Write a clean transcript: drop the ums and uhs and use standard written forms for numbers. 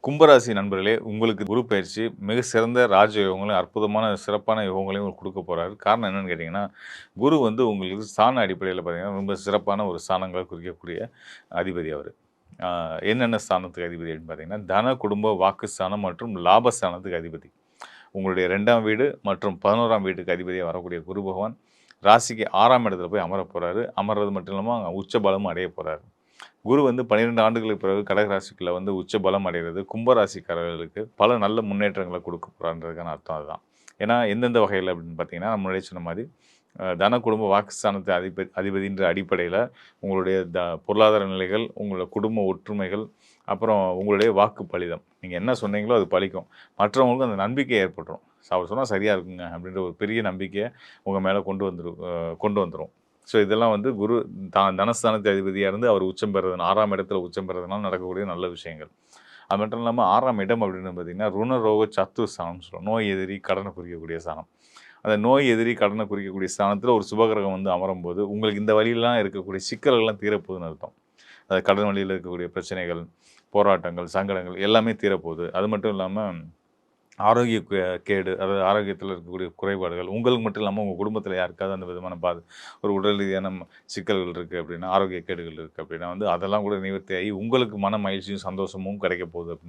கும்பராசி நண்பர்களே, உங்களுக்கு குரு பயிற்சி மிக சிறந்த ராஜயோகங்களையும், அற்புதமான சிறப்பான யோகங்களையும் உங்களுக்கு குடுக்க போறாரு. காரணம் என்னன்னு கேட்டீங்கன்னா, குரு வந்து உங்களுக்கு ஸ்தான அடிப்படையில பார்த்தீங்கன்னா, ரொம்ப சிறப்பான ஒரு ஸ்தானங்கள குறிக்கக்கூடிய அதிபதி அவரு. ஆ என்னென்ன ஸ்தானத்துக்கு அதிபதி அப்படின்னு பார்த்தீங்கன்னா, தன, குடும்ப, வாக்குஸ்தானம் மற்றும் லாபஸ்தானத்துக்கு அதிபதி. உங்களுடைய 2ஆம் வீடு மற்றும் 11ஆம் வீட்டுக்கு அதிபதியா வரக்கூடிய குரு பகவான், ராசிக்கு 6ஆம் இடத்துல போய் அமரப் போறாரு. அமர்றது மட்டும் இல்லாம உச்ச பலமும் அடையப் போறாரு. குரு வந்து 12 ஆண்டுகளுக்கு பிறகு கடக ராசிக்குள்ள வந்து உச்ச பலம் அடைகிறது கும்ப ராசிக்காரர்களுக்கு பல நல்ல முன்னேற்றங்கள குடுக்க போறான்றதுக்கான அர்த்தம் அதுதான். ஏன்னா, எந்தெந்த வகையில அப்படின்னு பார்த்தீங்கன்னா, நான் முன்னாடியே சொன்ன மாரி தன, குடும்ப, வாக்குஸ்தானத்து அதிபதின்ற அடிப்படையில உங்களுடைய பொருளாதார நிலைகள், உங்களோட குடும்ப ஒற்றுமைகள், அப்புறம் உங்களுடைய வாக்கு பலிதம். நீங்க என்ன சொன்னீங்களோ அது பலிக்கும். மற்றவங்களுக்கும் அந்த நம்பிக்கை ஏற்பட்டுரும். அவர் சொன்னா சரியா இருக்குங்க அப்படின்ற ஒரு பெரிய நம்பிக்கைய உங்க மேல கொண்டு வந்துரும். ஸோ இதெல்லாம் வந்து குரு தனஸ்தானத்து அதிபதியா இருந்து அவர் உச்சம் பெறுறது 6ஆம் இடத்துல உச்சம் பெறுறதுனால நடக்கக்கூடிய நல்ல விஷயங்கள். அது மட்டும் இல்லாம 6ஆம் இடம் அப்படின்னு பார்த்தீங்கன்னா, ருண ரோக சத்துரு ஸ்தானம்னு சொல்லுவோம். நோய் எதிரி, கடன குறிக்கக்கூடிய ஸ்தானம். அந்த நோய் எதிரி, கடன குறிக்கக்கூடிய ஸ்தானத்தில ஒரு சுபகிரகம் வந்து அமரும்போது, உங்களுக்கு இந்த வழியிலாம் இருக்கக்கூடிய சிக்கல்கள்லாம் தீரப்போகுதுன்னு அர்த்தம். அது கடன் வழியில இருக்கக்கூடிய பிரச்சனைகள், போராட்டங்கள், சங்கடங்கள் எல்லாமே தீரப்போகுது. அது மட்டும் இல்லாம ஆரோக்கிய கேடு, அதாவது ஆரோக்கியத்தில இருக்கக்கூடிய குறைபாடுகள், உங்களுக்கு மட்டும் இல்லாம உங்க குடும்பத்தில யாருக்காவது அந்த விதமான ஒரு உடல் ரீதியான சிக்கல்கள் இருக்கு அப்படின்னா, ஆரோக்கிய கேடுகள் இருக்கு அப்படின்னா வந்து அதெல்லாம் கூட நிவர்த்தி ஆகி உங்களுக்கு மன மகிழ்ச்சியும், சந்தோஷமும் கிடைக்க போகுது.